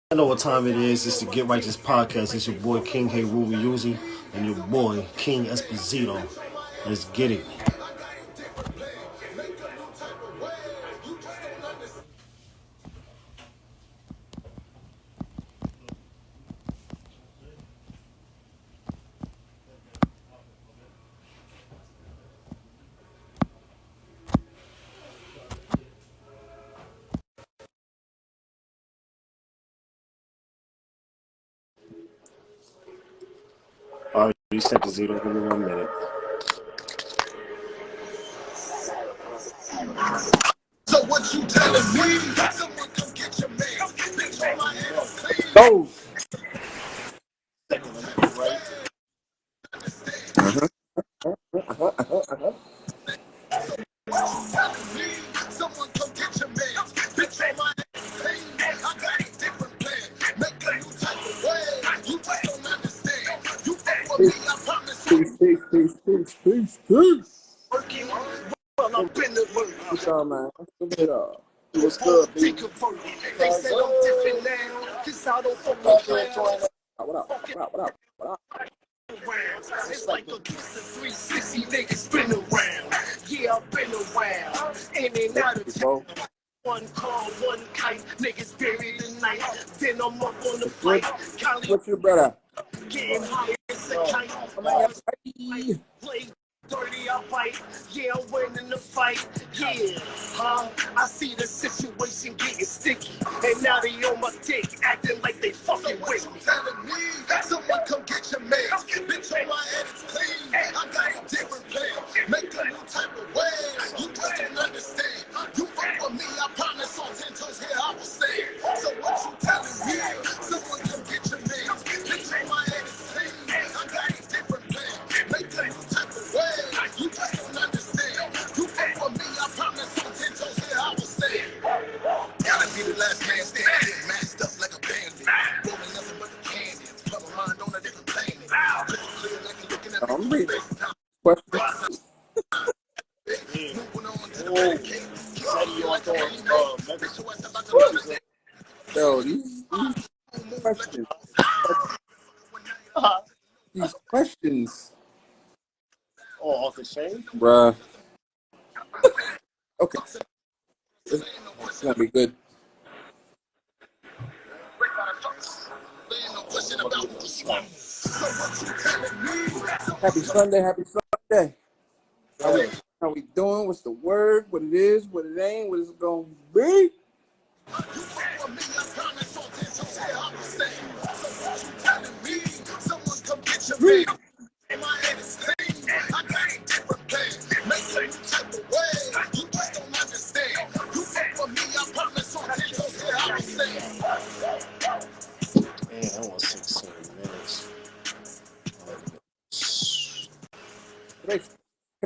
I know what time it is. It's the Get Righteous Podcast. It's your boy King Heru and your boy King Espizito. Let's get it. All right, reset the zero. Give me 1 minute. So what you telling me? Someone come get your man. Bitch, on my head, go. Someone come get your man. Bitch, on my head, I got a different plan. Make a new type of way. You just don't understand. You fuck with me, I promise you. Peace. Working well, I've been to work. What's up, man? What's good, B? They said I'm different now, cause I don't fuck with clowns. What up? It's like a kiss of 360 niggas spin around. Yeah, I've been around. In and out of town. One call, one kite. Niggas buried tonight. Then I'm up on the flight. What's your brother? Getting high as a kite. Play dirty, I bite. Yeah, I'm winning the fight. Yeah, I see the situation getting sticky. And now they on my dick, acting like they fucking with me. Telling me, someone come get your man. Bitch, on my head is clean. I got a different plan. Make a new type of way. You just don't understand. You fuck with me, I promise on 10 toes here I will stand. So what you telling me? Someone come get your man. Bitch, on my head is clean. I got a different plan. Make a new type of way. You just don't understand. You fuck with me, I promise on 10 toes here I will stand. Gotta be the last man standing. Masked up like a bandit. Rolling nothing but the candy. Put my mind on a different planet. Clear like you're looking at me. Questions? Moving on to the barricade. Yo, these questions. These questions. Oh, off the chain? Bruh. Okay. It's gonna be good. Happy Sunday, happy Sunday. How we doing? What's the word? What it is? What it ain't? What it's gonna be? Man, I want 16 minutes.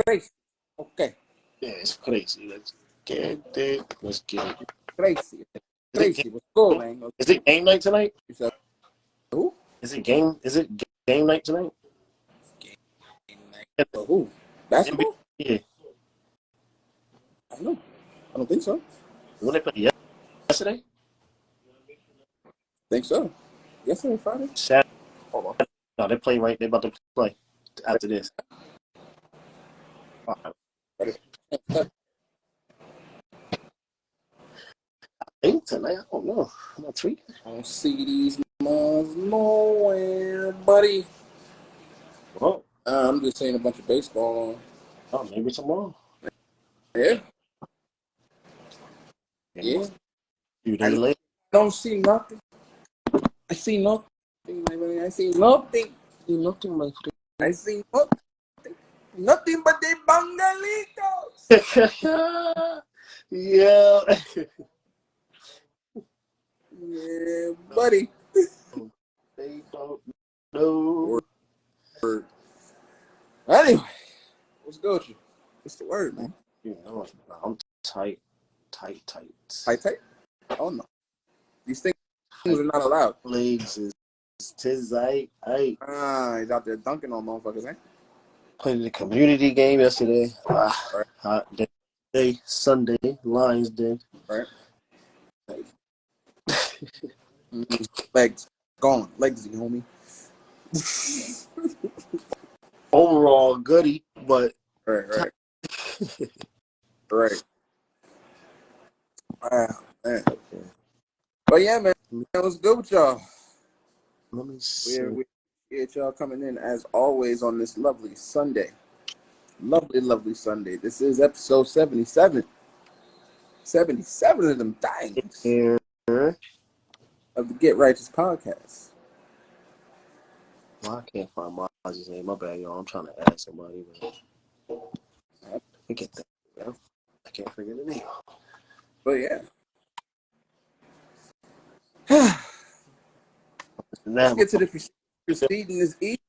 Crazy. Okay. Yeah, it's crazy. Let's get it. Let's get it. Crazy. What's good, man? Is it game night tonight? You said who? Is it game night tonight? Game night. For who? Basketball? Yeah. I don't know. I don't think so. When they play yesterday? Think so. Yesterday, Friday? Saturday. Hold on. No, they play right. They're about to play after this. I think tonight. I don't know. I'm not tweaking. I don't see these moms nowhere, buddy. Well, I'm just saying a bunch of baseball. Oh, maybe tomorrow. Yeah. Few days later. I don't see nothing. I see nothing, my friend. I see nothing. Nothing, my friend. I see nothing. Nothing but the bangalitos. Yeah. Yeah, buddy. They don't know. Word. Anyway, what's good with you? What's the word, man? You know, I'm tight. Tight? Oh no. These things are not allowed. Legs is tis aight. He's out there dunking on motherfuckers, eh? Played the community game yesterday. Right. Hot day, Sunday, Lions Day. Right. Legs gone. Legsy, homie. Overall, goodie, but Right. Right. Wow, man. But yeah, man, it was good with y'all. Let me see. We appreciate y'all coming in as always on this lovely Sunday. Lovely Sunday. This is episode 77. 77 of them things Here. of the Get Righteous podcast. Well, I can't find Marzy's name. My bad, y'all. I'm trying to add somebody. Forget that. Yeah. I can't figure the name. But yeah. Let's get to the proceeding this evening.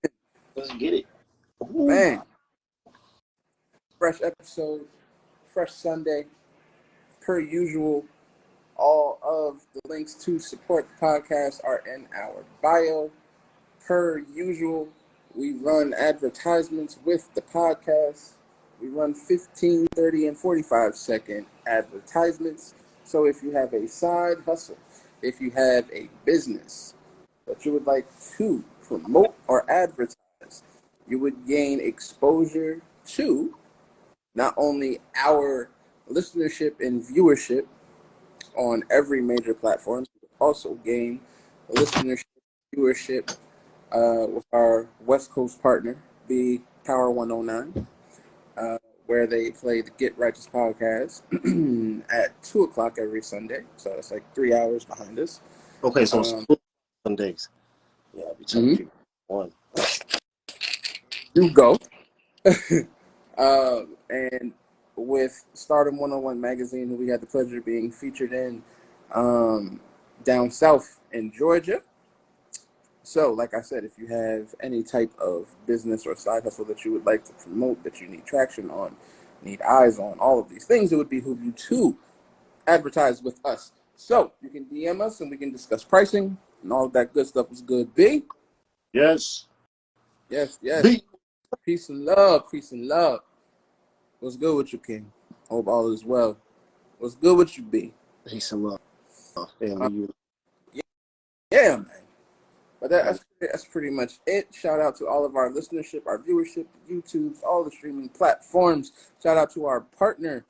Let's get it. Ooh. Man. Fresh episode, fresh Sunday. Per usual, all of the links to support the podcast are in our bio. Per usual, we run advertisements with the podcast. We run 15, 30, and 45-second advertisements. So if you have a side hustle, if you have a business that you would like to promote or advertise, you would gain exposure to not only our listenership and viewership on every major platform, but also gain listenership, viewership with our West Coast partner, the Power 109, where they play the Get Righteous podcast at 2 o'clock every Sunday. So it's like 3 hours behind us. Okay, so Sundays. Yeah, I'll be telling people one. You go. And with Stardom 101 magazine, who we had the pleasure of being featured in down south in Georgia. So, like I said, if you have any type of business or side hustle that you would like to promote, that you need traction on, need eyes on, all of these things, it would behoove you to advertise with us. So, you can DM us and we can discuss pricing and all of that good stuff. Was good, B? Yes. Yes. B. Peace and love. What's good with you, King? Hope all is well. What's good with you, B? Peace and love. Family. Yeah, man. But that's pretty much it. Shout out to all of our listenership, our viewership, YouTubes, all the streaming platforms. Shout out to our partner,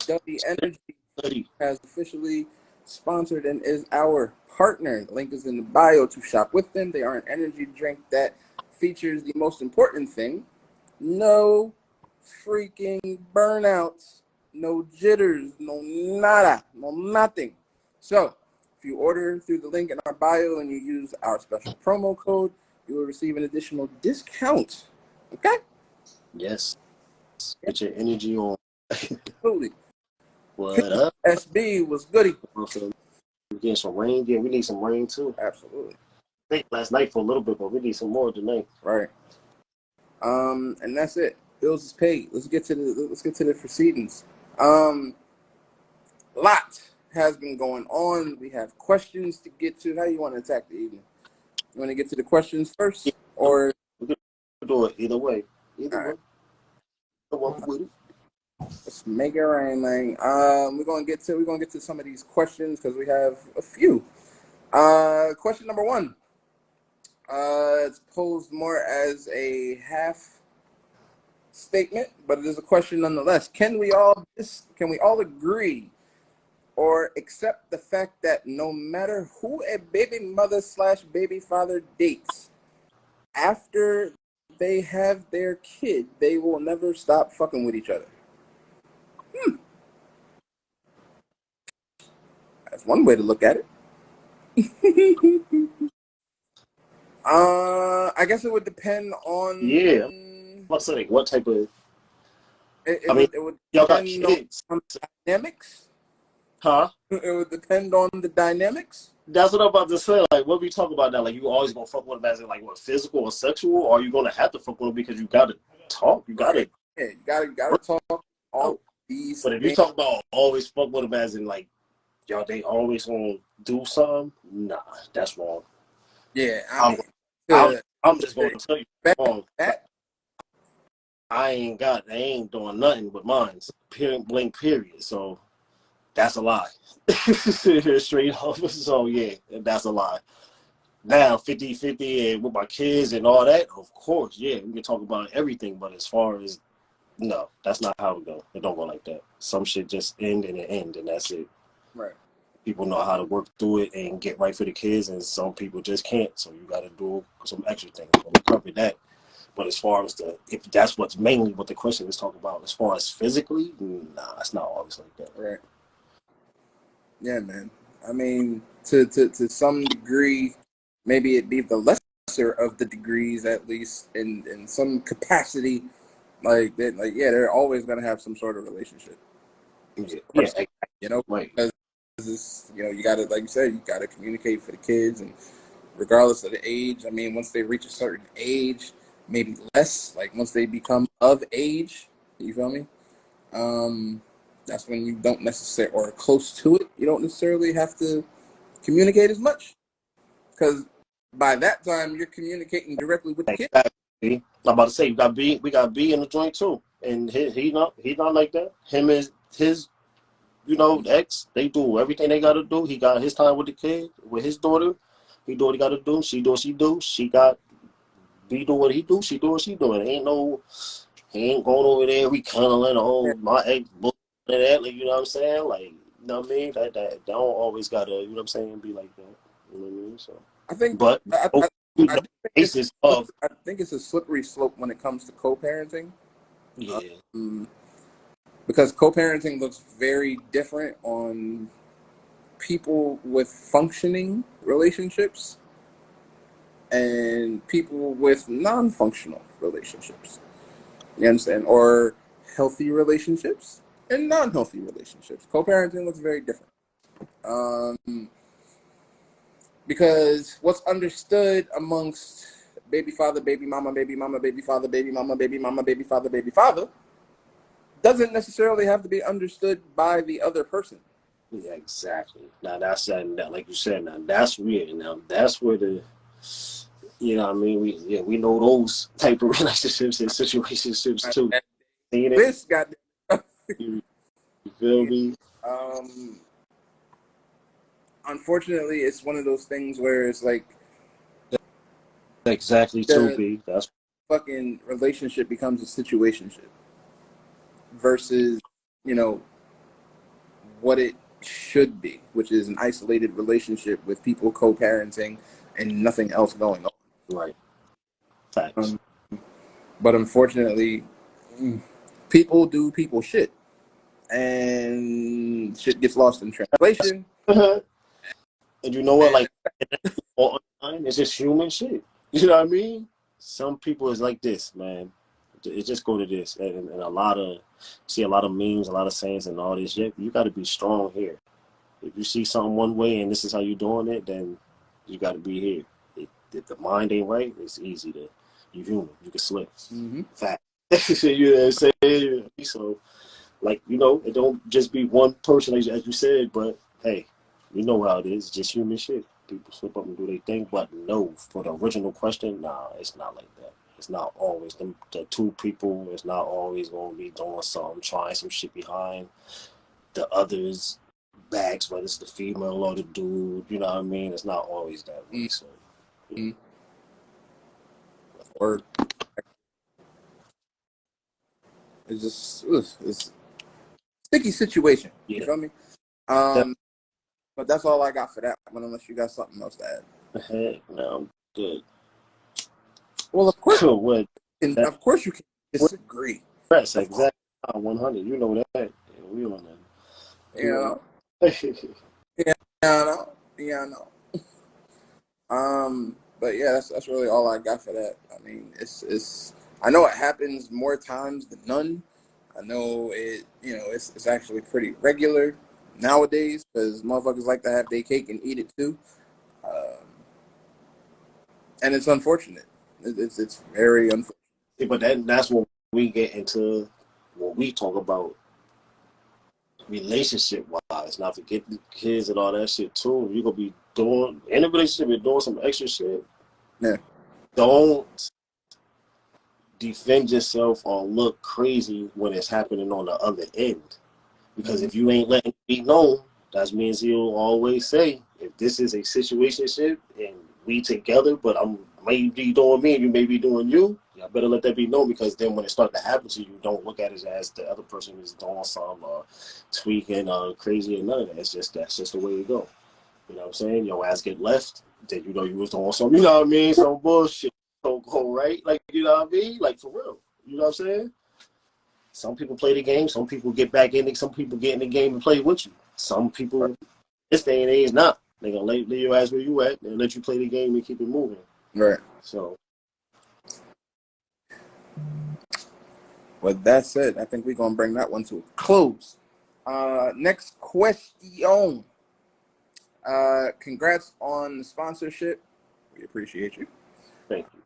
W Energy, has officially sponsored and is our partner. The link is in the bio to shop with them. They are an energy drink that features the most important thing: no freaking burnouts, no jitters, no nada, no nothing. So, if you order through the link in our bio and you use our special promo code, you will receive an additional discount. Okay? Yes. Get your energy on. Absolutely. What up? SB was goody. We're getting some rain. Yeah, we need some rain too. Absolutely. I think last night for a little bit, but we need some more tonight. Right. And that's it. Bills is paid. Let's get to the proceedings. Lot has been going on. We have questions to get to. How do you want to attack the evening? You want to get to the questions first, or we could do it either way. Either way. Let's make it rain, man. We're gonna get to some of these questions because we have a few. Question number 1. It's posed more as a half statement, but it is a question nonetheless. Can we all agree or accept the fact that no matter who a baby mother / baby father dates, after they have their kid, they will never stop fucking with each other? That's one way to look at it. I guess it would depend on. Yeah. What's like what type of? It would y'all got depend kids. on the dynamics. Huh? It would depend on the dynamics. That's what I'm about to say. Like, what we talk about now? Like, you always gonna fuck with them as in, like, what, physical or sexual? Or are you gonna have to fuck with them because you gotta talk? You gotta. Yeah, you gotta talk all these. But if you talk about always fuck with them as in, like, y'all, they always gonna do something. Nah, that's wrong. Yeah, I'm just gonna tell you wrong. I ain't doing nothing with mine. Period, blank, period. So That's a lie. Straight up. So yeah, that's a lie. Now 50-50 and with my kids and all that, of course, yeah, we can talk about everything. But as far as no, that's not how it go. It don't go like that. Some shit just end and it end, and that's it. Right. People know how to work through it and get right for the kids, and some people just can't. So you got to do some extra things. So we cover that. But as far as if that's what's mainly what the question is talking about, as far as physically, nah, it's not always like that. Right. Yeah, man. I mean, to some degree, maybe it be the lesser of the degrees, at least in some capacity. Like that, like yeah, they're always gonna have some sort of relationship. Yeah, You know, right. because this, you know, you gotta, like you said, you gotta communicate for the kids, and regardless of the age. I mean, once they reach a certain age, maybe less. Like once they become of age, you feel me? That's when you don't necessarily, or close to it, you don't necessarily have to communicate as much, because by that time you're communicating directly with the kid. Exactly. I'm about to say we got B in the joint too, and he not like that. Him and his ex, they do everything they gotta do. He got his time with the kid, with his daughter. He do what he gotta do. She do what she do. She got B do what he do. She do what she doing. He ain't going over there recounting my ex book and that. Like, you know what I'm saying? Like, you know what I mean? That don't always gotta, you know what I'm saying, be like that. You know what I mean? So I think, but I think it's a slippery slope when it comes to co-parenting. Yeah. Because co-parenting looks very different on people with functioning relationships and people with non-functional relationships. You understand? Or healthy relationships and non-healthy relationships. Co-parenting looks very different. Because what's understood amongst baby father, baby mama, baby mama, baby father, baby mama, baby mama, baby father, doesn't necessarily have to be understood by the other person. Yeah, exactly. Now that's that, like you said. Now that's weird. Now that's where you know what I mean. We know those type of relationships and situationships too. This got You feel me? Unfortunately, it's one of those things where it's like Exactly. To be that's fucking relationship becomes a situationship versus what it should be, which is an isolated relationship with people co-parenting and nothing else going on. right. Facts. But unfortunately, people do people shit, and shit gets lost in translation. And you know what? Like, online, it's just human shit. You know what I mean? Some people is like this, man. It just go to this, and a lot of see a lot of memes, a lot of sayings, and all this. Yeah, you got to be strong here. If you see something one way and this is how you're doing it, then you got to be here. If the mind ain't right, it's easy to you human. You can slip. Fact. You know what I'm saying? So, like, it don't just be one person, as you said, but hey, you know how it is. It's just human shit. People slip up and do their thing, but no, for the original question, nah, it's not like that. It's not always the two people. It's not always going to be doing something, trying some shit behind the other's backs, whether it's the female or the dude. You know what I mean? It's not always that way. So, yeah. Or it's just it's a sticky situation. Yeah. You feel me? But that's all I got for that one, unless you got something else to add. Heck, no, I'm good. Well, of course, What? of course you can disagree. That's exactly 100. You know that. Yeah, we on that. Yeah, I know. But yeah, that's really all I got for that. I mean, it's I know it happens more times than none. I know it's actually pretty regular nowadays because motherfuckers like to have their cake and eat it too. And it's unfortunate. It's very unfortunate. But that's when we get into what we talk about relationship wise. Not forget the kids and all that shit too. You're gonna be doing in a relationship, you're doing some extra shit. Yeah. Don't defend yourself or look crazy when it's happening on the other end. Because if you ain't letting it be known, that means he'll always say, if this is a situationship and we together, but I'm maybe doing me and you may be doing you, I better let that be known, because then when it starts to happen to you, don't look at it as the other person is doing some tweaking crazy and none of that. That's just the way it go. You know what I'm saying? Your ass get left, then you know you was doing some, you know what I mean, some bullshit. Don't go right, like, you know what I mean, like, for real. You know what I'm saying? Some people play the game. Some people get back in it. Some people get in the game and play with you. Some people, this day and age, not. They're going to leave your ass where you at and let you play the game and keep it moving. Right. So. With that said, I think we're going to bring that one to a close. Next question. Congrats on the sponsorship. We appreciate you. Thank you.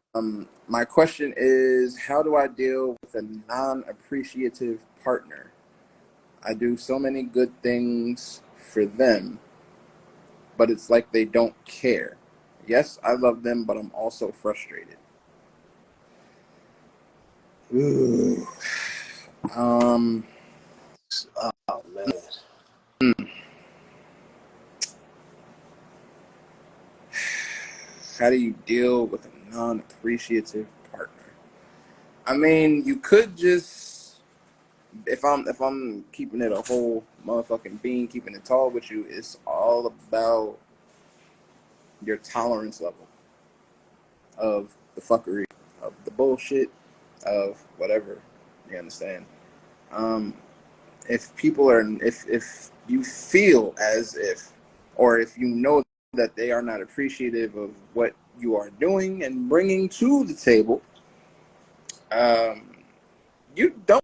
My question is, how do I deal with a non-appreciative partner? I do so many good things for them, but it's like they don't care. Yes, I love them, but I'm also frustrated. Ooh. Oh, man. How do you deal with a non-appreciative partner? I mean, you could just, if I'm keeping it a whole motherfucking bean, keeping it tall with you, it's all about your tolerance level of the fuckery, of the bullshit, of whatever. You understand? If people are, if you feel as if, or if you know that they are not appreciative of what you are doing and bringing to the table, you don't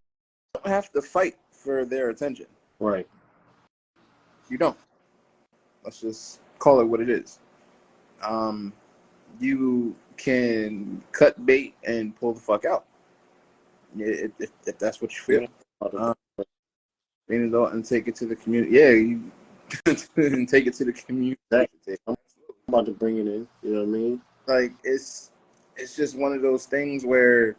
have to fight for their attention. Right. You don't. Let's just call it what it is. You can cut bait and pull the fuck out if that's what you feel. Bring it out and take it to the community. Yeah, you and take it to the community. Exactly. I'm about to bring it in. You know what I mean? Like, it's just one of those things where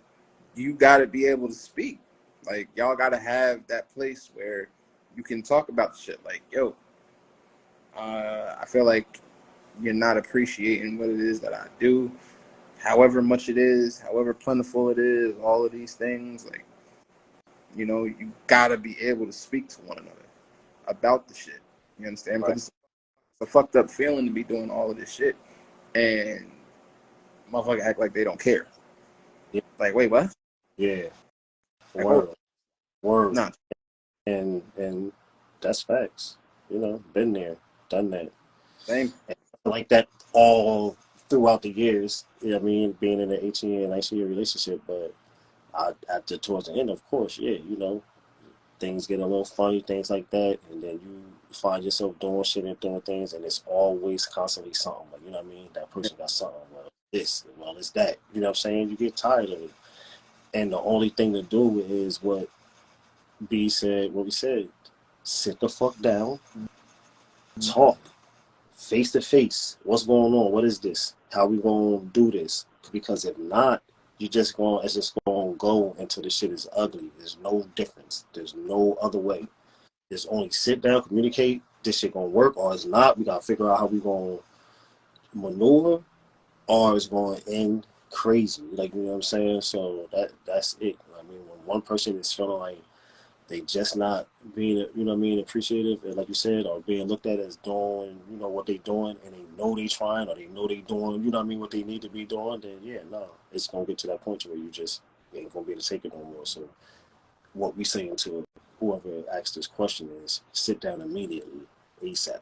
you got to be able to speak. Like, y'all got to have that place where you can talk about the shit. Like, yo, I feel like you're not appreciating what it is that I do, however much it is, however plentiful it is, all of these things. Like, you know, you got to be able to speak to one another about the shit. You understand? Right. Because it's a fucked up feeling to be doing all of this shit and motherfucker act like they don't care. Yeah. Like, wait, what? Yeah. Like, Word. Nah. And that's facts. You know, been there, done that. Same. And like that all throughout the years. You know what I mean? Being in an 18-year, 19-year relationship, but towards the end, of course, yeah, you know, things get a little funny, things like that, and then you find yourself doing shit and doing things, and it's always constantly something. Like, you know what I mean? That person got something. Well, this, well, it's that. You know what I'm saying? You get tired of it. And the only thing to do is what we said, sit the fuck down, talk, face to face. What's going on? What is this? How we gonna do this? Because if not, it's just gonna go until the shit is ugly. There's no difference. There's no other way. There's only sit down, communicate. This shit gonna work, or it's not. We gotta figure out how we gonna maneuver, or it's gonna end crazy. Like, you know what I'm saying? So that's it. I mean, when one person is feeling like they just not being, you know what I mean, appreciative, and like you said, or being looked at as doing, you know, what they doing, and they know they trying, or they know they doing, you know what I mean, what they need to be doing, then yeah, no, it's gonna get to that point where you just ain't gonna be able to take it no more. So what we saying to whoever asked this question is, sit down immediately, ASAP.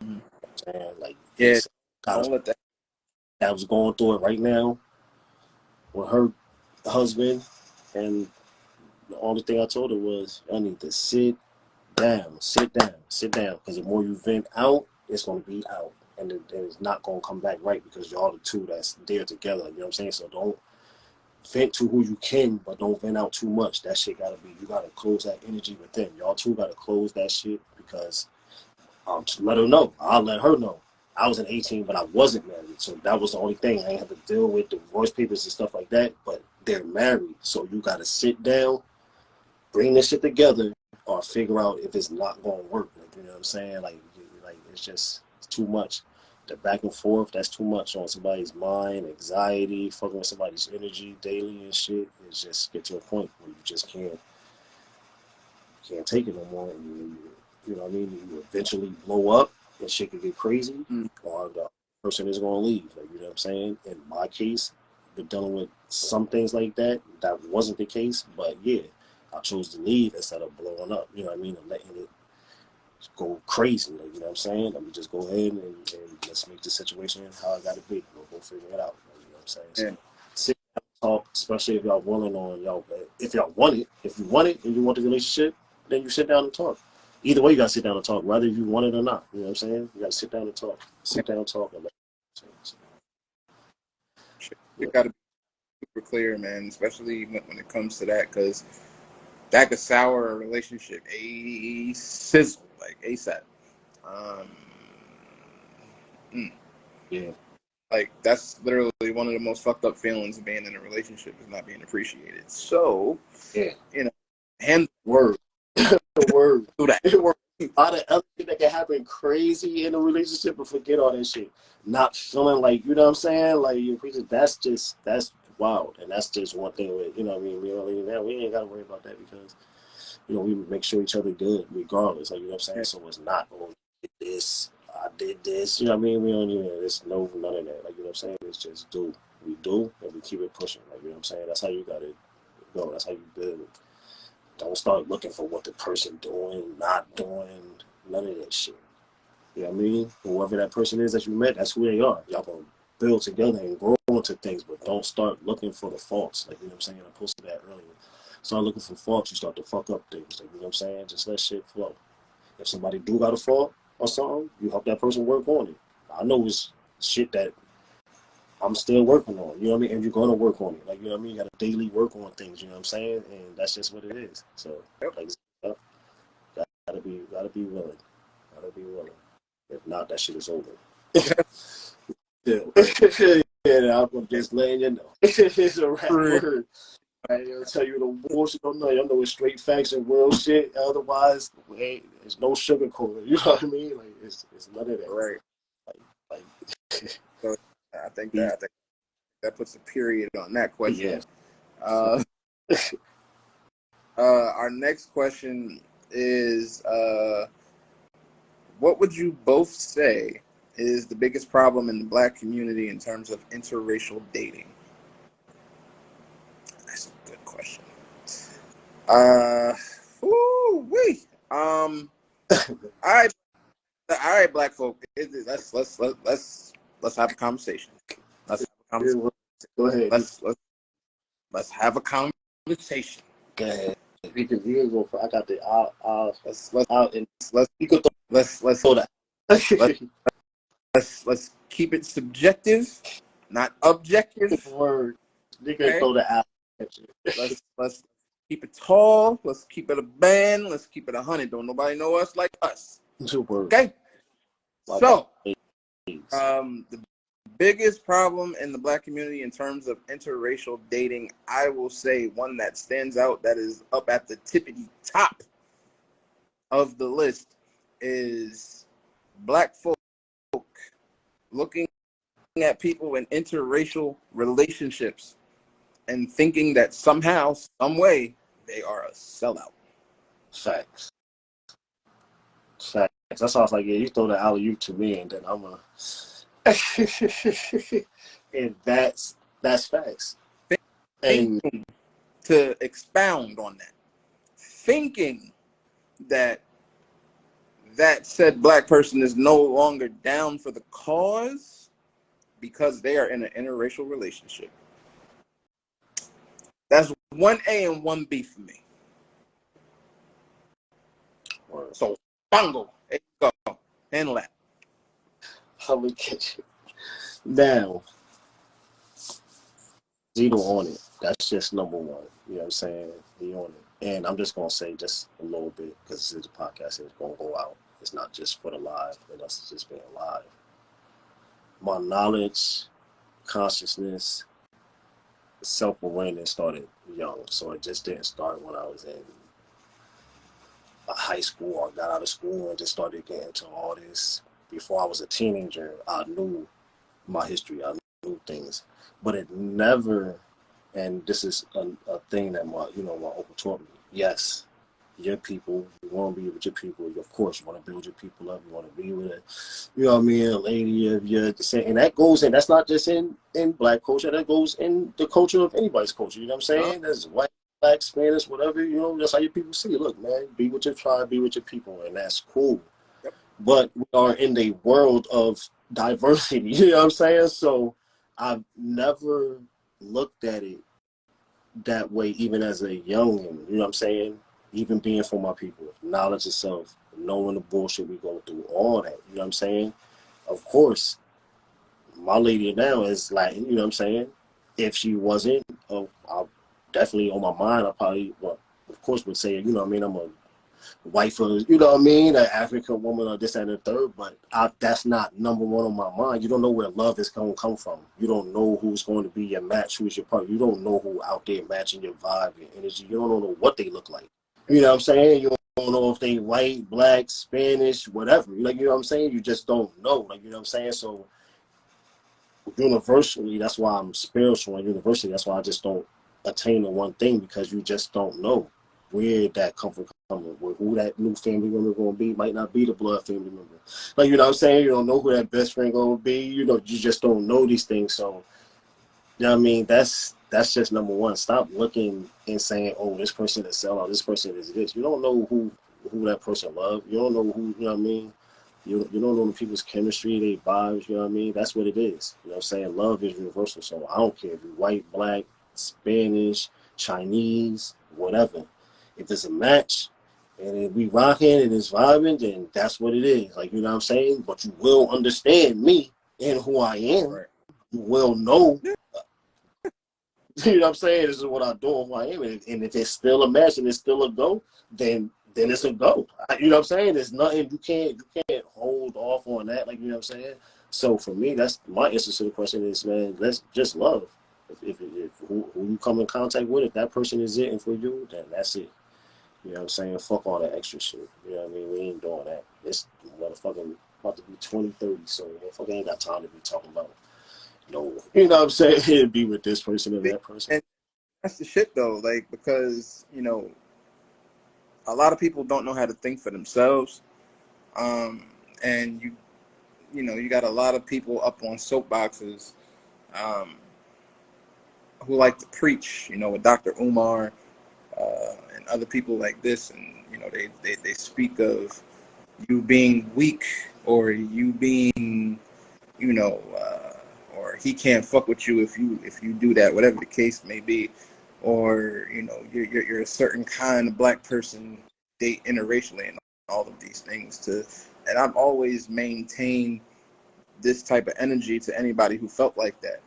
Mm-hmm. And like, yeah, don't let that. I was going through it right now with her husband, and the only thing I told her was, I need to sit down. Because the more you vent out, it's going to be out. And it's not going to come back right, because y'all the two that's there together. You know what I'm saying? So don't vent to who you can, but don't vent out too much. That shit got to be, you got to close that energy within. Y'all two got to close that shit, because just let her know. I'll let her know. I was an 18, but I wasn't married. So that was the only thing. I didn't have to deal with divorce papers and stuff like that. But they're married. So you got to sit down, bring this shit together, or figure out if it's not going to work. Like, you know what I'm saying? Like it's too much. The back and forth, that's too much on somebody's mind, anxiety, fucking with somebody's energy daily and shit. It's just get to a point where you just can't take it no more. And you know what I mean? You eventually blow up and shit can get crazy, or the person is going to leave. Like, you know what I'm saying? In my case, been dealing with some things like that. That wasn't the case, but yeah, I chose to leave instead of blowing up. You know what I mean? And letting it go crazy. Like, you know what I'm saying? Let me just go ahead and let's make the situation how I got to be. We'll go figure it out. Like, you know what I'm saying? So, sit down and talk, especially if y'all willing on y'all. If y'all want it, if you want it and you want the relationship, then you sit down and talk. Either way, you got to sit down and talk, whether you want it or not. You know what I'm saying? You got to sit down and talk. Sit down and talk. And You got to be super clear, man, especially when it comes to that, because that could sour a relationship sizzle, like ASAP. Yeah. Like, that's literally one of the most fucked up feelings of being in a relationship, is not being appreciated. So, yeah, you know, hand word. Word. do that. A lot of other shit that can happen crazy in a relationship, but forget all that shit. Not feeling like, you know what I'm saying? Like, that's wild. And that's just one thing with, you know what I mean? We ain't got to worry about that because, you know, we make sure each other good regardless. Like, you know what I'm saying? So it's not, oh, I did this. You know what I mean? We don't even, it's none of that. Like, you know what I'm saying? It's just we do, and we keep it pushing. Like, you know what I'm saying? That's how you got to go. That's how you build. Don't start looking for what the person doing, not doing, none of that shit. You know what I mean? Whoever that person is that you met, that's who they are. Y'all gonna build together and grow into things, but don't start looking for the faults. Like, you know what I'm saying? I posted that earlier. Start looking for faults, you start to fuck up things. Like, you know what I'm saying? Just let shit flow. If somebody do got a fault or something, you help that person work on it. I know it's shit that I'm still working on, you know what I mean? And you're going to work on it. Like, you know what I mean? You got to daily work on things, you know what I'm saying? And that's just what it is. So, like, gotta be willing. Gotta be willing. If not, that shit is over. Yeah. Yeah, I'm just letting you know. It's a rap word. I ain't gonna tell you the bullshit. I know it's straight facts and real shit. Otherwise, there's no sugarcoating. You know what I mean? Like, it's none of that. Right. Like So I think that puts a period on that question. Yeah. Our next question is, what would you both say is the biggest problem in the Black community in terms of interracial dating? That's a good question. All right, Black folk. Let's have a conversation. Go ahead. Let's have a conversation. Go ahead. Because I got the let's throw that. Let's keep it subjective, not objective. Word. Okay? Throw the out. Let's keep it tall. Let's keep it a band. Let's keep it 100. Don't nobody know us like us. Okay. So, the biggest problem in the Black community in terms of interracial dating, I will say one that stands out, that is up at the tippity top of the list, is Black folk looking at people in interracial relationships and thinking that somehow, some way, they are a sellout. Facts. That's why I was like, yeah, you throw the alley-oop to me, and then I'm a... And that's facts. And to expound on that, thinking that said Black person is no longer down for the cause because they are in an interracial relationship. That's 1A and 1B for me. Word. So, bongo, there you go. Handle that. I'll look at you. Now, Zito on it. That's just number one. You know what I'm saying? He on it. And I'm just going to say just a little bit, because this is a podcast and it's going to go out. It's not just for the live, and us just being live. My knowledge, consciousness, self-awareness started young. So it just didn't start when I was in high school or got out of school and just started getting into all this. Before I was a teenager, I knew my history. I knew things, but it never. And this is a thing that my uncle taught me. Yes, your people. You want to be with your people. Of course, you want to build your people up. You want to be with it. You know what I mean? A lady of your descent, and that goes in. That's not just in black culture. That goes in the culture of anybody's culture. You know what I'm saying? There's white, black, Spanish, whatever. You know, that's how your people see it. Look, man, be with your tribe, be with your people, and that's cool. Yep. But we are in a world of diversity. You know what I'm saying? So I've never looked at it that way, even as a youngin', you know what I'm saying? Even being for my people, knowledge of self, knowing the bullshit we go through, all that, you know what I'm saying? Of course, my lady now is Latin, you know what I'm saying? If she wasn't, I definitely on my mind, I probably, well, of course, would say, you know what I mean? I'm a wife of, you know what I mean, an African woman or this and the third, but that's not number one on my mind. You don't know where love is going to come from. You don't know who's going to be your match, who's your partner. You don't know who out there matching your vibe, your energy. You don't know what they look like. You know what I'm saying? You don't know if they white, black, Spanish, whatever. Like, you know what I'm saying? You just don't know. Like, you know what I'm saying? So universally, that's why I'm spiritual, and universally, that's why I just don't attain to one thing, because you just don't know where that comfort coming, where who that new family member gonna be might not be the blood family member. Like, you know what I'm saying? You don't know who that best friend gonna be. You know, you just don't know these things. So, you know what I mean? That's just number one. Stop looking and saying, oh, this person is sell, or this person is this. You don't know who that person love. You don't know who, you know what I mean? You don't know the people's chemistry, their vibes, you know what I mean? That's what it is. You know what I'm saying? Love is universal. So I don't care if you're white, black, Spanish, Chinese, whatever. If it's a match and if we rocking and it's vibing, then that's what it is. Like, you know what I'm saying? But you will understand me and who I am. Right. You will know. You know what I'm saying? This is what I do and who I am. And if it's still a match and it's still a go, then it's a go. You know what I'm saying? There's nothing you can't hold off on that. Like, you know what I'm saying? So for me, that's my answer to the question is, man, let's just love. If who you come in contact with, if that person is it and for you, then that's it. You know what I'm saying? Fuck all that extra shit. You know what I mean? We ain't doing that. It's motherfucking about to be 2030, so motherfucker ain't got time to be talking about no. You know what I'm saying? It'd be with this person or that person. And that's the shit though, like, because, a lot of people don't know how to think for themselves. And you got a lot of people up on soapboxes, who like to preach, with Dr. Umar, and other people like this. And, they speak of you being weak, or you being, or he can't fuck with you if you do that, whatever the case may be. Or, you're a certain kind of black person, date interracially, and all of these things. And I've always maintained this type of energy to anybody who felt like that.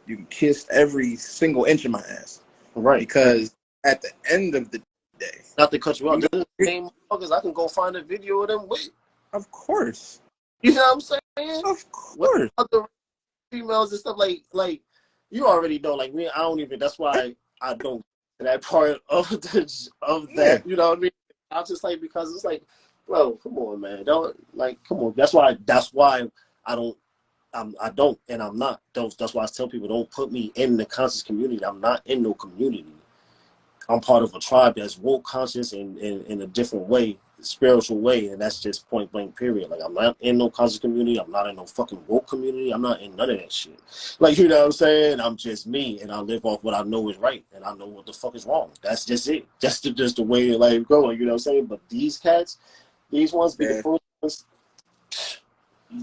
You can kiss every single inch of my ass. Right. Because at the end of the day, not to cut you off, the same motherfuckers I can go find a video of them with. Of course. You know what I'm saying? Of course. Other females and stuff, like you already know, like me, I don't even, that's why I don't that part of that, yeah. You know what I mean? I just like, because it's like, bro, come on, man. Don't, like, come on. That's why I don't, and I'm not. That's why I tell people, don't put me in the conscious community. I'm not in no community. I'm part of a tribe that's woke, conscious, in a different way, spiritual way, and that's just point blank, period. Like, I'm not in no conscious community. I'm not in no fucking woke community. I'm not in none of that shit. Like, you know what I'm saying? I'm just me, and I live off what I know is right, and I know what the fuck is wrong. That's just it. That's just the way life going. You know what I'm saying? But these cats, these ones be the first ones,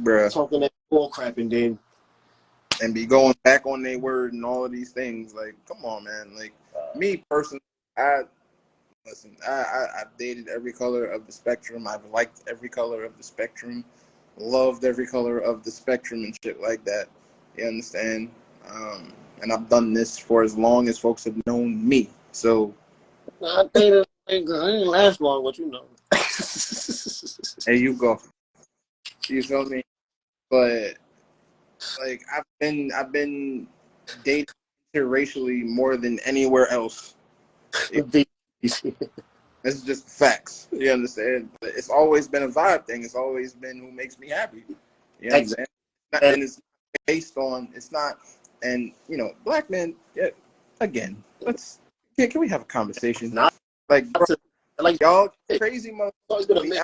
bruh, talking that bull crap, and then be going back on their word and all of these things. Like, come on, man. Like, me personally, I've dated every color of the spectrum. I've liked every color of the spectrum, loved every color of the spectrum and shit like that. You understand? And I've done this for as long as folks have known me. So I dated, I ain't last long, but you know. There you go. You feel me? But like, I've been dating interracially more than anywhere else. It's just facts. You understand? It's always been a vibe thing. It's always been who makes me happy. You understand? And it's based on. It's not. And you know, black men. Yeah, again, can we have a conversation? Not like, bro, like y'all crazy motherfuckers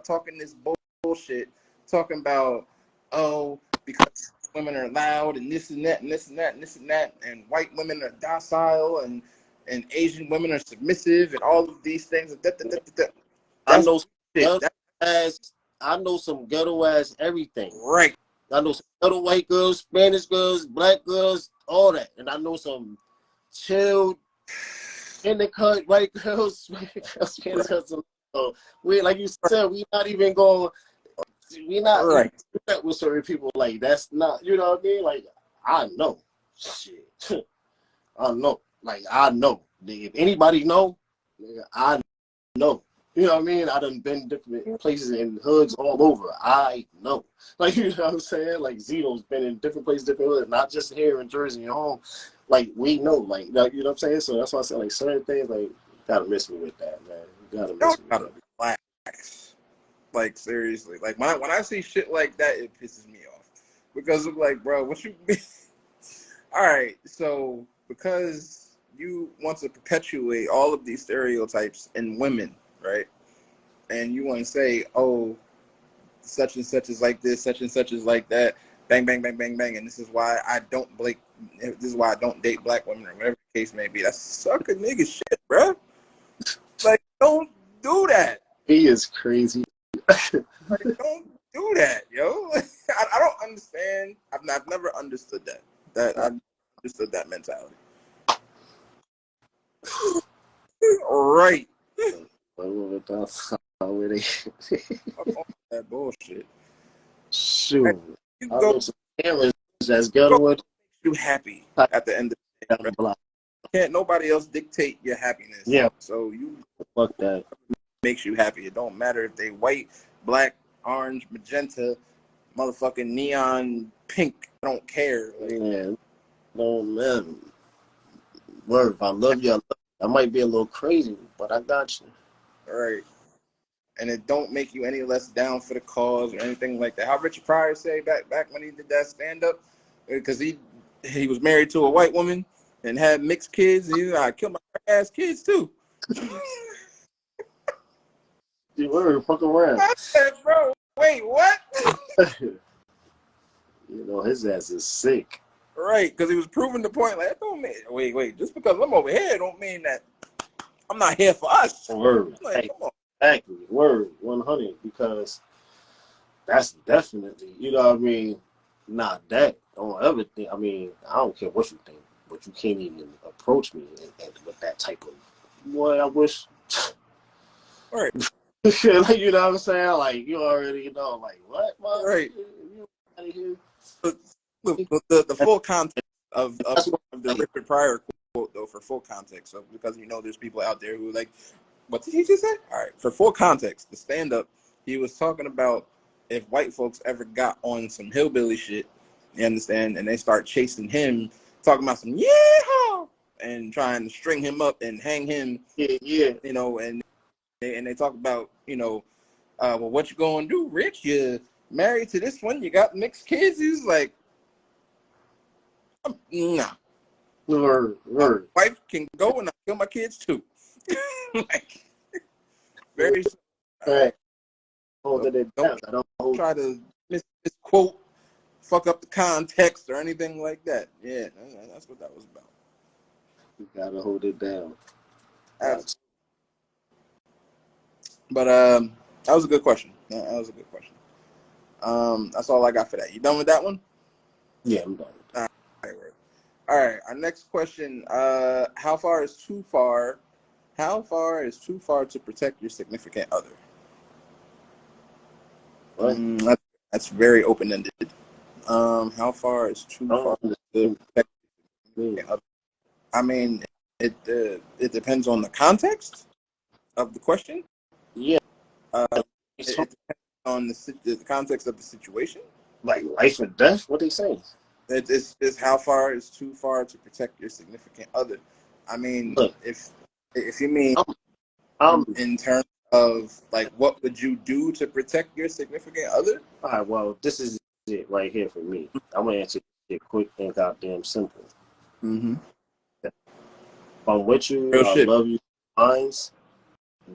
talking this bullshit, talking about because women are loud and this and that and this and that and this and that, and white women are docile and Asian women are submissive and all of these things. I know I know some ghetto ass everything. Right. I know some ghetto white girls, Spanish girls, black girls, all that, and I know some chilled in the cut white girls, Spanish girls. So we, like you said, we not even going. We not right with certain people. Like that's not, you know what I mean? Like I know, shit. I know. Like I know. If anybody know, I know. You know what I mean? I done been different places and hoods all over. I know. Like, you know what I'm saying? Like Zito's been in different places, different hoods, not just here in Jersey and home. Like we know. Like you know what I'm saying? So that's why I said like certain things. Like you gotta miss me with that, man. You gotta miss me with that. Relax. Like seriously, like when I see shit like that, it pisses me off because I'm like, bro, what you mean? All right, so because you want to perpetuate all of these stereotypes in women, right? And you want to say, oh, such and such is like this, such and such is like that, bang, bang, bang, bang, bang, and this is why I don't date black women or whatever the case may be. That's sucker nigga shit, bro. Like, don't do that. He is crazy. Like, don't do that, yo. I don't understand. I've never understood that. I understood that mentality. Right. That bullshit. Shoot. You go. That's ghetto. You happy at the end of the day. Can't nobody else dictate your happiness. Yeah. So you fuck that. Makes you happy. It don't matter if they white, black, orange, magenta, motherfucking neon pink. I don't care. Like, yeah. No man. Word. If I love you, I might be a little crazy, but I got you. All right. And it don't make you any less down for the cause or anything like that. How Richard Pryor say back when he did that stand up, because he was married to a white woman and had mixed kids, and he I killed my ass kids too. You were fuck around. I said, bro, wait, what? You know his ass is sick. Right, because he was proving the point. Like, don't mean wait. Just because I'm over here, don't mean that I'm not here for us. Word. Like, come on. Exactly. Word. 100. Because that's definitely, you know what I mean. Not that. Don't ever think. I mean, I don't care what you think, but you can't even approach me and with that type of. Boy, I wish. Right. Like, you know what I'm saying? Like, you already know. Like, what? Right. You out of here? The full context of the Richard Pryor quote, though, for full context, so because you know there's people out there who like, what did he just say? All right, for full context, the stand-up, he was talking about if white folks ever got on some hillbilly shit, you understand, and they start chasing him, talking about some yeehaw, and trying to string him up and hang him, yeah, you know, and they talk about, you know, well, what you gonna do, Rich? You married to this one, you got mixed kids. He's like, nah. Word. My wife can go and I kill my kids too. Like, very right. Don't try to misquote, fuck up the context or anything like that. Yeah, that's what that was about. You gotta hold it down. But that was a good question. That was a good question. That's all I got for that. You done with that one? Yeah, I'm done. All right. Our next question: how far is too far? How far is too far to protect your significant other? That's very open-ended. How far is too far to protect your significant other? I mean, it depends on the context of the question. Yeah. It depends on the context of the situation. Like life or death? What they saying? It's how far is too far to protect your significant other. I mean, look, if you mean in terms of like what would you do to protect your significant other? All right, well, this is it right here for me. I'm gonna answer it quick and goddamn simple. Mm-hmm. If I'm with you, Real I shit. love you, minds,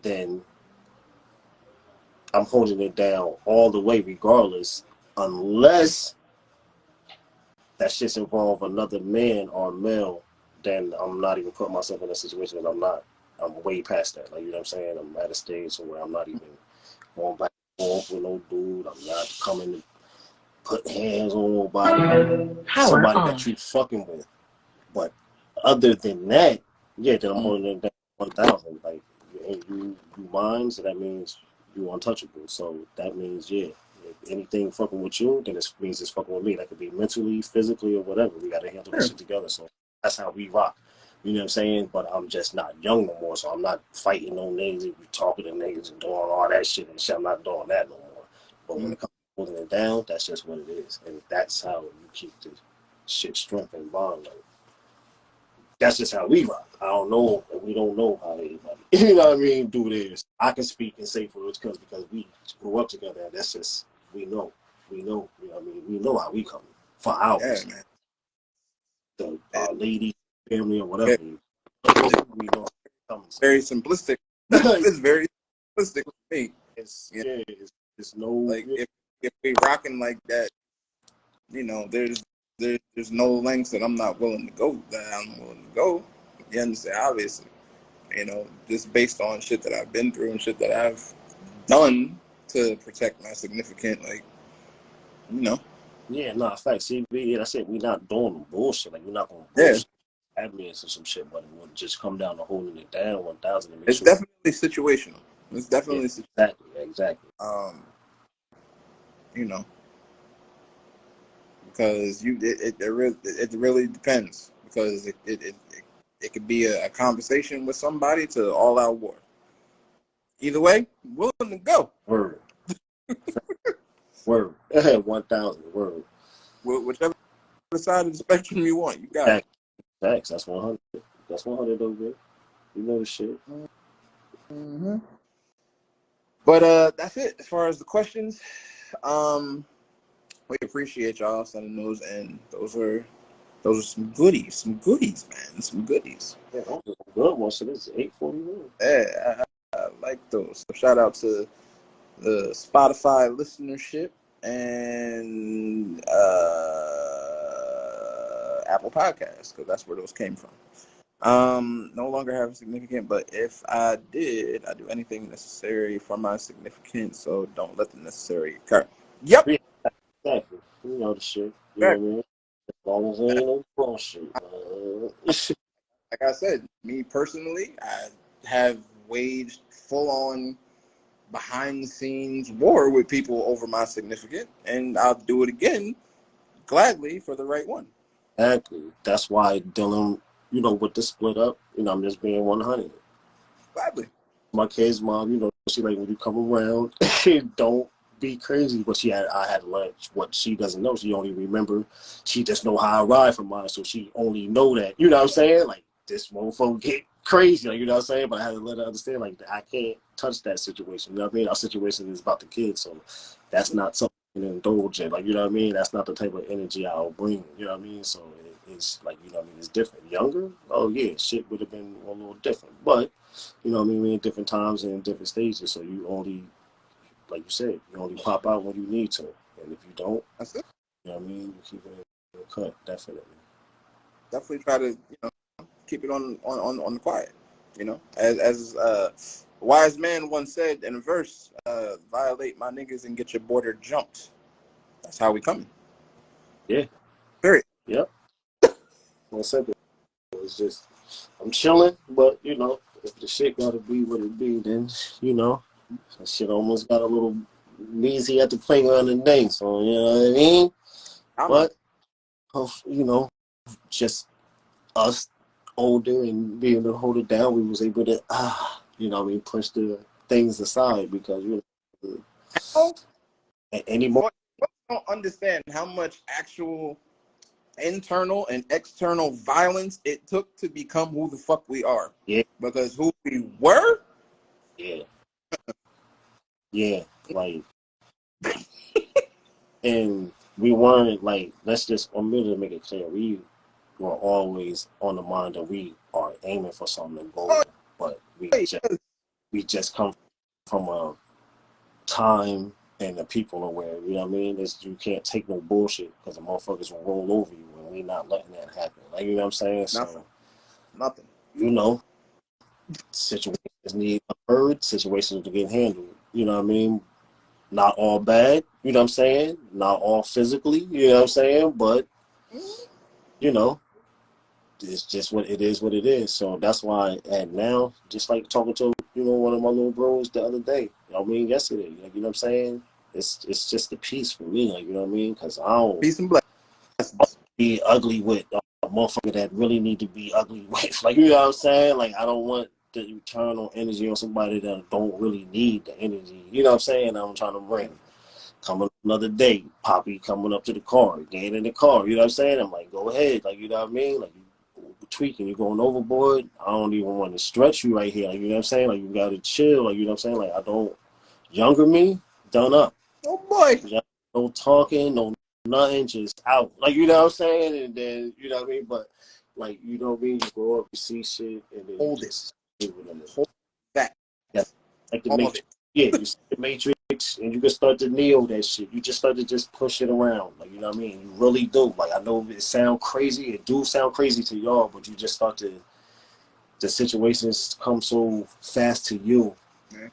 then I'm holding it down all the way, regardless, unless that shit's involve another man or male. Then I'm not even putting myself in a situation that I'm not. I'm way past that. Like, you know what I'm saying? I'm at a stage where I'm not even going back and forth with no dude. I'm not coming to put hands on nobody. Somebody that you fucking with. But other than that, yeah, then I'm holding it down 1,000. Like, you mine, so that means you untouchable. So that means, yeah, if anything fucking with you, then it means it's fucking with me. That could be mentally, physically, or whatever. We got to handle this shit together. So that's how we rock. You know what I'm saying? But I'm just not young no more, so I'm not fighting no niggas and talking to niggas and doing all that shit and shit. I'm not doing that no more. But when it comes to holding it down, that's just what it is. And that's how you keep the shit strength and bond. Like, that's just how we rock. I don't know, and we don't know how anybody, you know what I mean, do theirs. I can speak and say for it because we grew up together. And that's just, we know, you know what I mean? We know how we come for ours. Yeah, man. The lady, family, or Yeah. whatever. We know how we come. Very simplistic. It's very simplistic with me. It's, Yeah. yeah, it's no, Like if we rocking like that, you know, there's no lengths that I'm not willing to go. That I'm willing to go. You understand? Obviously, you know, just based on shit that I've been through and shit that I've done to protect my significant, like, you know. yeah, nah, facts. See, that's it. We not doing bullshit. Like, we're not going to bullshit. Yeah. Admins or some shit, but it would just come down to holding it down 1,000 and make It's sure. definitely situational. It's definitely Exactly. You know, because it really depends, because it could be a conversation with somebody to all out war. Either way, willing to go. Word. Word. 1,000. Word. Whichever side of the spectrum you want, you got it. Facts. That's 100. That's 100 though, man. You know the shit. Mm-hmm. But that's it as far as the questions. We appreciate y'all sending those, and those are some goodies, man, some goodies. Yeah, those are good ones. So this is 841. Yeah, I like those. So shout out to the Spotify listenership and Apple Podcasts, because that's where those came from. No longer have a significant, but if I did, I do anything necessary for my significant, so don't let the necessary occur. Yep. Yeah, exactly. You know the shit. You know what I mean? As long as there ain't no bullshit. Like I said, me personally, I have waged full-on behind-the-scenes war with people over my significant, and I'll do it again gladly for the right one. Exactly. That's why Dylan, you know, with the split up, you know, I'm just being 100. Gladly. My kid's mom, you know, she like when you come around, don't be crazy. But I had to learn what she doesn't know. She only remember, she just know how I ride for mine, so she only know that. You know what I'm saying? Like, this motherfucker get crazy, like, you know what I'm saying? But I had to let her understand, like, I can't touch that situation. You know what I mean? Our situation is about the kids, so that's not something to indulge in. Like, you know what I mean? That's not the type of energy I'll bring. You know what I mean? So it's like, you know what I mean? It's different. Younger? Oh yeah, shit would have been a little different, but. You know what I mean? We're in different times and in different stages. So you only, like you said, you only pop out when you need to. And if you don't, that's it. You know what I mean? You keep it in the cut, definitely. Definitely try to, keep it on the quiet. As a wise man once said in a verse, violate my niggas and get your border jumped. That's how we coming. Yeah. Period. Yep. I said that. It's just, I'm chilling, but, if the shit gotta be what it be, then, that shit almost got a little easy at the finger on the name. So, you know what I mean? But, just us older and being able to hold it down, we was able to, push the things aside because, anymore. I don't understand how much actual internal and external violence it took to become who the fuck we are. Yeah. Because who we were Yeah, yeah, like, and we weren't like, let's just, I'm going to make it clear, we were always on the mind that we are aiming for something to go, Oh, but wait, we just come from a time and the people are where, you know what I mean? It's, you can't take no bullshit because the motherfuckers will roll over you and we not letting that happen. Like, you know what I'm saying? nothing, So, nothing. you know, situations need heard, situations to get handled. You know what I mean? Not all bad, you know what I'm saying? Not all physically, you know what I'm saying? But, you know, it's just what it is, what it is. So that's why, and now, just like talking to, you know, one of my little bros the other day, I mean, yesterday, like, you know what I'm saying? It's just the peace for me, like, you know what I mean? Because I don't Peace and blessings. be ugly with a motherfucker that really need to be ugly with. Like, you know what I'm saying? Like, I don't want to turn on energy on somebody that don't really need the energy. You know what I'm saying? I'm trying to bring. Coming another day, Poppy coming up to the car, getting in the car. You know what I'm saying? I'm like, go ahead. Like, you know what I mean? Like, you tweaking, you're going overboard. I don't even want to stretch you right here. Like, you know what I'm saying? Like, you got to chill. Like, you know what I'm saying? Like, I don't. Younger me, done up. Oh boy. No talking, no nothing, just out. Like, you know what I'm saying? And then, you know what I mean? But, like, you know what I mean? You grow up, you see shit, and then you Hold it. just live with them. Hold that. Yeah, like the All of Matrix. it. Yeah, you see the Matrix, and you can start to kneel that shit. You just start to just push it around. Like, you know what I mean? You really do. Like, I know it sound crazy. It do sound crazy to y'all, but you just start to, the situations come so fast to you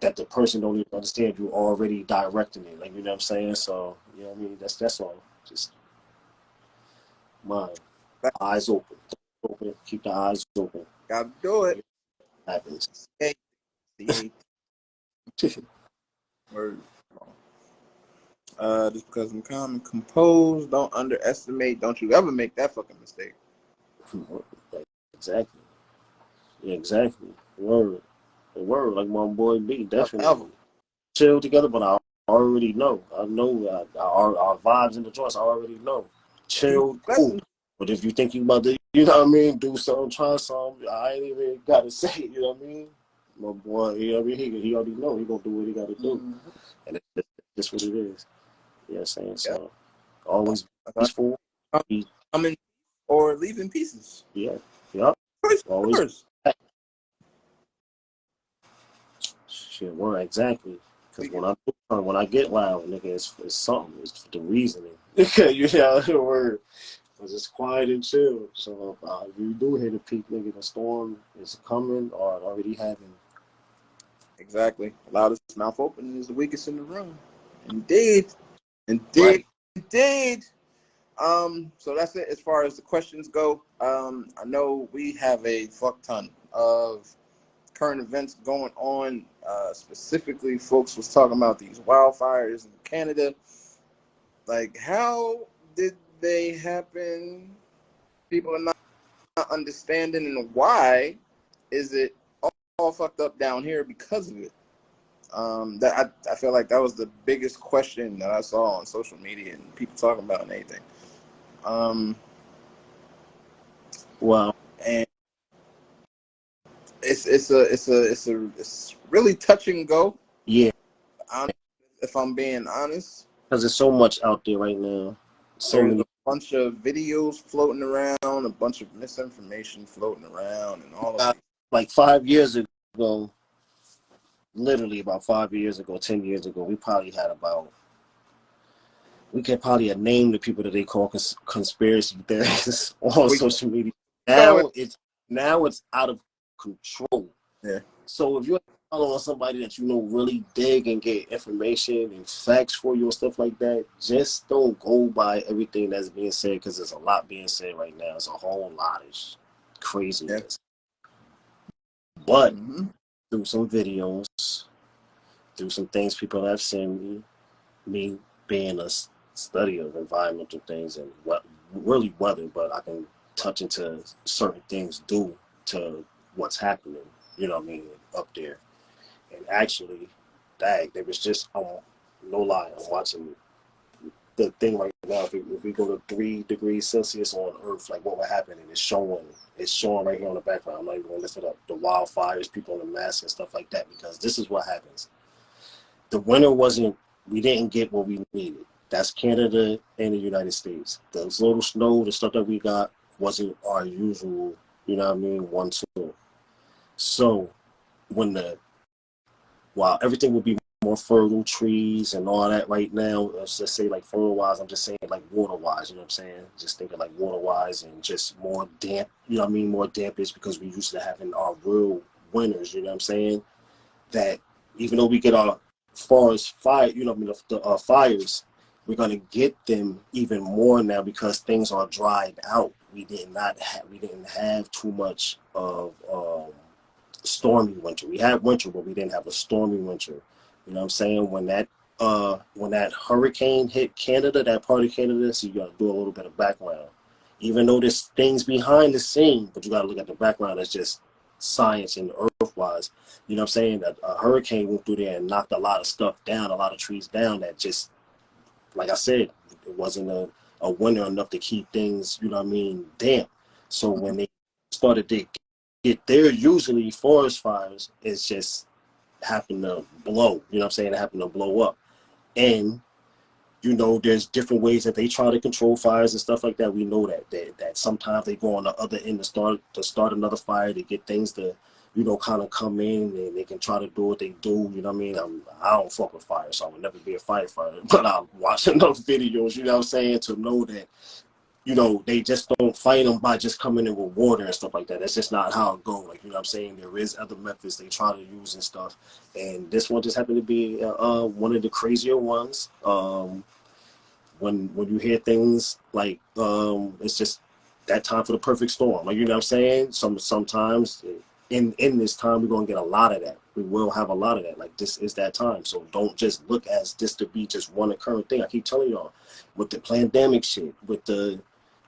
that the person don't even understand you already directing it. Like, you know what I'm saying? So, you know what I mean? That's all. Just mind. Eyes open. Open. Keep the eyes open. Gotta do it. It happens. Hey, word. Just because I'm calm and composed, don't underestimate. Don't you ever make that fucking mistake. Exactly. Yeah, exactly. Word. Word. Like my boy B, Ever. definitely. Chill together, but I already know. I know our vibes in the joints, I already know. Chill, cool. Lessons. But if you think you about to, you know what I mean, do something, try something, I ain't even got to say it, you know what I mean? My boy, you know what I mean? He already know. He going to do what he got to do. Mm-hmm. And it's just what it is. You know what I'm saying? Yeah. So, always peaceful. I'm in or leave in pieces. Yeah. Yep. Choice Always. yours. Shit, word, exactly. Because when I get loud, nigga, it's something. It's the reasoning. You know the word. Because it's quiet and chill. So if you do hit a peak, nigga, the storm is coming or it already happened. Exactly. Loudest mouth open is the weakest in the room. Indeed. Indeed. Right. Indeed. So that's it as far as the questions go. I know we have a fuck ton of current events going on. Specifically, folks was talking about these wildfires in Canada. Like, how did they happen? People are not understanding, and why is it all fucked up down here because of it? That I feel like that was the biggest question that I saw on social media and people talking about and anything. Well, And it's really touch and go. yeah. If I'm being honest, Because there's so much out there right now. So there's many. a bunch of videos floating around, a bunch of misinformation floating around, and all of it. Like 5 years ago, literally about 5 years ago, 10 years ago, we could probably have named the people that they call conspiracy theorists on social media. Now it's out of control. Yeah. So if you're following somebody that you know really dig and get information and facts for you and stuff like that, just don't go by everything that's being said because there's a lot being said right now. It's a whole lot of craziness. Yeah. But through some videos, through some things people have seen me being a study of environmental things and what really weather, but I can touch into certain things due to what's happening, you know what I mean, up there. And actually, there was just, no lie, I'm watching the thing right now. If we go to 3 degrees Celsius on Earth, like what would happen? And it's showing right here on the background. I'm not even gonna lift it up. The wildfires, people in the masks and stuff like that. Because this is what happens. The winter wasn't. We didn't get what we needed. That's Canada and the United States. The little snow, the stuff that we got wasn't our usual. You know what I mean? 1-2. So while everything will be more fertile, trees and all that right now, let's just say like fertile wise, I'm just saying like water wise, you know what I'm saying? Just thinking like water wise and just more damp, you know what I mean? More dampness because we used to having our real winters, you know what I'm saying? That even though we get our forest fire, you know what I mean, the fires, we're going to get them even more now because things are dried out. We didn't have too much of stormy winter. We had winter, but we didn't have a stormy winter. You know what I'm saying? When that hurricane hit Canada, that part of Canada, so you got to do a little bit of background. Even though there's things behind the scene, but you got to look at the background as just science and earth-wise. You know what I'm saying? That a hurricane went through there and knocked a lot of stuff down, a lot of trees down that just, like I said, it wasn't a winter enough to keep things, you know what I mean, damp. So when they started to get there, usually forest fires is just happen to blow, you know what I'm saying? It happened to blow up. And, you know, there's different ways that they try to control fires and stuff like that. We know that sometimes they go on the other end to start another fire to get things to, you know, kind of come in and they can try to do what they do, you know what I mean? I don't fuck with fire, so I would never be a firefighter, but I'm watching enough videos, you know what I'm saying, to know that, you know, they just don't fight them by just coming in with water and stuff like that. That's just not how it goes. Like, you know what I'm saying? There is other methods they try to use and stuff. And this one just happened to be one of the crazier ones. When you hear things like it's just that time for the perfect storm. Like, you know what I'm saying? Sometimes in this time we're gonna get a lot of that. We will have a lot of that. Like, this is that time. So don't just look as this to be just one occurring thing. I keep telling y'all, with the pandemic shit, with the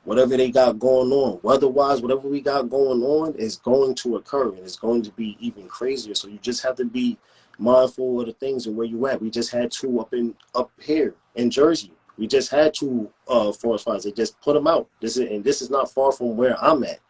whatever they got going on, weather-wise, whatever we got going on is going to occur, and it's going to be even crazier. So you just have to be mindful of the things and where you at. We just had two up here in Jersey. We just had two forest fires. They just put them out. This is not far from where I'm at.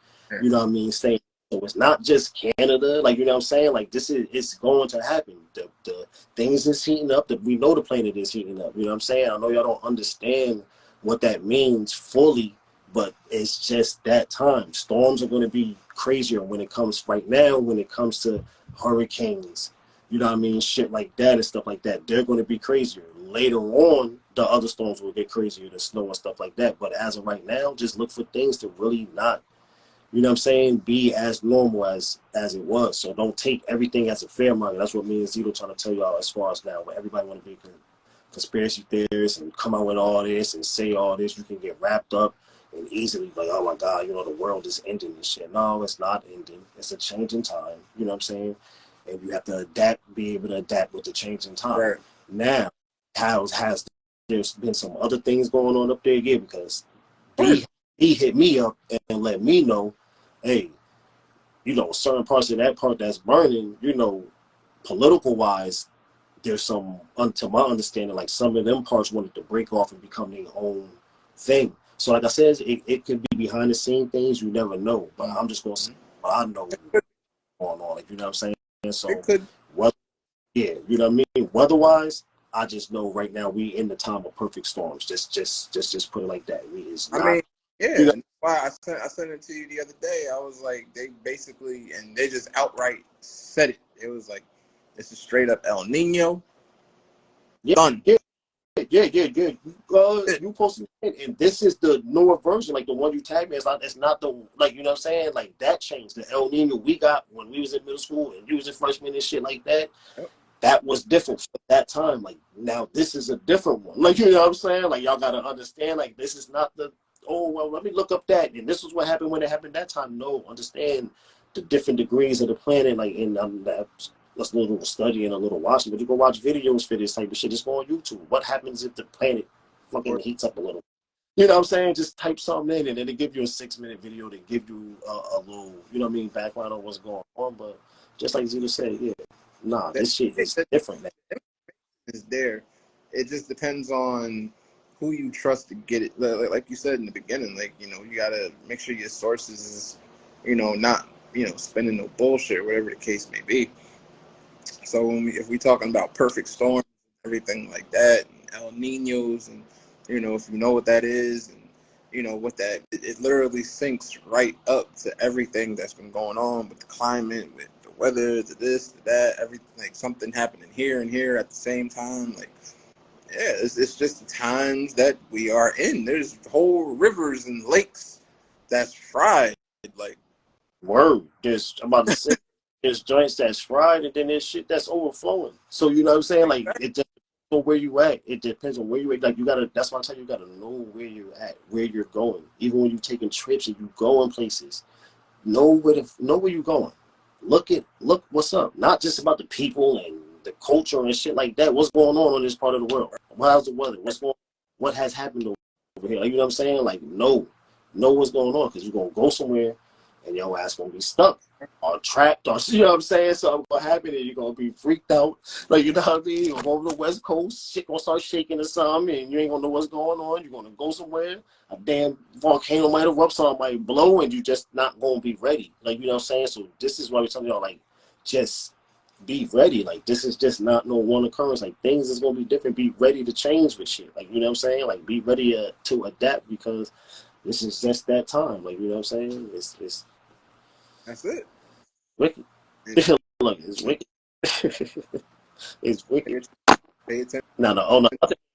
You know what I mean? Staying. So it's not just Canada. Like, you know what I'm saying? Like, it's going to happen. The things is heating up. We know the planet is heating up. You know what I'm saying? I know y'all don't understand what that means fully, but it's just that time. Storms are going to be crazier when it comes right now, when it comes to hurricanes, you know what I mean? Shit like that and stuff like that. They're going to be crazier. Later on, the other storms will get crazier, the snow and stuff like that. But as of right now, just look for things to really not, you know what I'm saying, be as normal as it was. So don't take everything as a fair market. That's what me and Zito trying to tell y'all as far as now. Where everybody want to be conspiracy theorists and come out with all this and say all this, you can get wrapped up and easily like, oh my God, you know, the world is ending and shit. No, it's not ending. It's a change in time. You know what I'm saying? And you have to be able to adapt with the change in time. Right. Now, there's been some other things going on up there again because he hit me up and let me know, hey, you know, certain parts of that part that's burning, you know, political wise, there's some, to my understanding, like some of them parts wanted to break off and become their own thing. So like I said, it could be behind the scene things, you never know. But I'm just going to say, well, I know what's going on, like, you know what I'm saying? So, yeah, you know what I mean? Weather-wise, I just know right now we in the time of perfect storms. Just put it like that. Yeah, you know, why I sent it to you the other day. I was like, they basically, and they just outright said it. It was like, this is straight up El Nino. Done. Yeah. You posted it, and this is the newer version, like the one you tagged me. It's not the, like, you know what I'm saying? Like, that changed. The El Nino we got when we was in middle school and you was a freshman and shit like that. Yep. That was different for that time. Like, now this is a different one. Like, you know what I'm saying? Like, y'all got to understand, like, this is not the, oh, well, let me look up that. And this was what happened when it happened that time. No, understand the different degrees of the planet. Like, in that's a little studying, a little watching. But you go watch videos for this type of shit. Just go on YouTube. What happens if the planet fucking heats up a little? You know what I'm saying? Just type something in and then they give you a 6-minute video to give you a little, you know what I mean, background on what's going on. But just like Zito said, yeah. Nah, this shit is different. Is there. It just depends on who you trust to get it. Like you said in the beginning, like, you know, you gotta make sure your sources is, you know, not, you know, spending no bullshit or whatever the case may be. So if we talking about perfect storms, everything like that, and El Ninos, and, you know, if you know what that is, and you know what that, it literally syncs right up to everything that's been going on with the climate, with the weather, the this, the that, everything, like something happening here and here at the same time. Like, yeah, it's just the times that we are in. There's whole rivers and lakes that's fried. Like, word. I'm about to say, there's joints that's fried, and then there's shit that's overflowing. So you know what I'm saying? Like, it just depends on where you at. It depends on where you at. Like, you gotta. That's why I tell you, you gotta know where you're at, where you're going. Even when you're taking trips and you going places, know where you're going. Look what's up. Not just about the people and the culture and shit like that. What's going on in this part of the world? How's the weather? What has happened over here? You know what I'm saying? Like, know what's going on, because you're gonna go somewhere and your ass gonna be stuck or trapped, or you know what I'm saying? Something gonna happen and you're gonna be freaked out. Like, you know what I mean? You're gonna go to the West Coast, shit gonna start shaking or something, and you ain't gonna know what's going on. You're gonna go somewhere, a damn volcano might erupt, something might blow, and you just not gonna be ready. Like, you know what I'm saying? So this is why we're telling y'all, like, just be ready. Like, this is just not no one occurrence. Like, things is gonna be different. Be ready to change with shit. Like, you know what I'm saying? Like, be ready to adapt, because this is just that time. Like, you know what I'm saying? It's that's it. wicked. And Look, it's wicked. It's wicked. pay attention. No. Oh, no.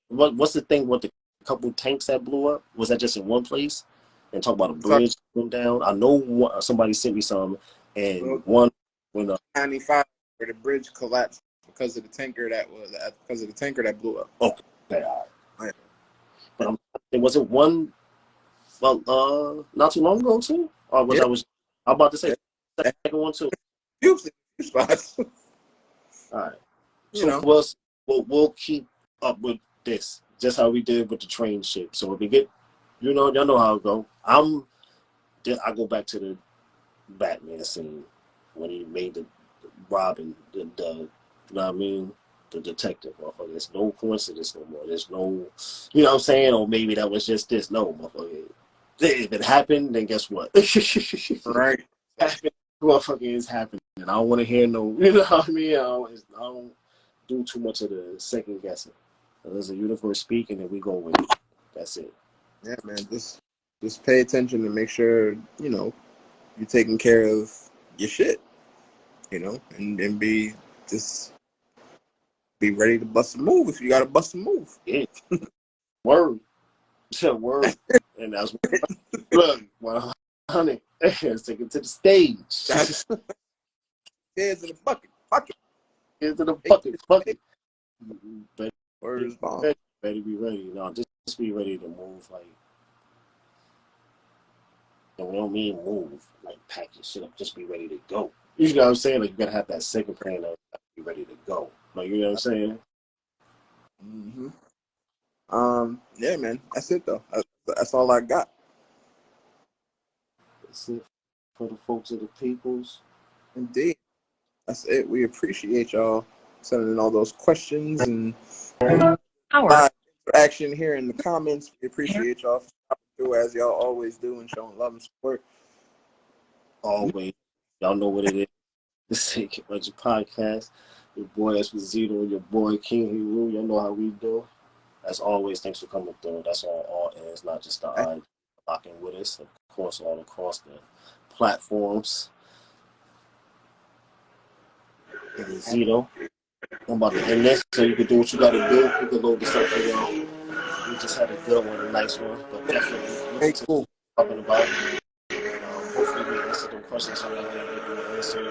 What's the thing with the couple tanks that blew up? Was that just in one place? And talk about a bridge going down. I know somebody sent me some, and one when 95, where the bridge collapsed because of the tanker that blew up. Okay, all right. But it wasn't one. Well, not too long ago too. Or was I'm about to say the second one too. Few spots. All right. You So know, we'll keep up with this, just how we did with the train ship. So if we get, y'all know how it go. I go back to the Batman scene when he made the Robin, the you know what I mean, the detective. Motherfucker, there's no coincidence no more. There's no, you know what I'm saying, or maybe that was just this. No, motherfucker. If it happened, then guess what? right? Happened, motherfucker, is happening. And I don't want to hear no, you know what I mean? I don't do too much of the second guessing. There's a universe speaking, and we go with it. That's it. Yeah, man. Just pay attention and make sure, you know, you're taking care of your shit, you know, and be ready to bust a move if you got to bust a move. Yeah. Word. Word. And that's what, look, 100. Let's take it to the stage. Heads in the bucket. Fuck it. Heads in the bucket. Fuck it. Word is bomb. Better be ready. No, just be ready to move. Like, and we don't mean move, like pack your shit up. Just be ready to go. You know what I'm saying? Like, you gotta have that second plan of be ready to go. Like, you know what I'm saying? Mm-hmm. Yeah, man. That's it though. That's all I got. That's it for the folks of the peoples. Indeed. That's it. We appreciate y'all sending in all those questions and interaction here in the comments. We appreciate y'all for stopping through as y'all always do and showing love and support. Always. Y'all know what it is. The Sick Budget Podcast. Your boy Espizito and your boy King Heru. Y'all know how we do. As always, thanks for coming through. That's all ends, not just the eye locking with us. Of course, all across the platforms. And Zito, I'm about to end this so you can do what you got to do. You can load this up for y'all. We just had a good one, a nice one, but definitely Hey, cool. Talking about. Hopefully, we answered them questions so y'all have to answer.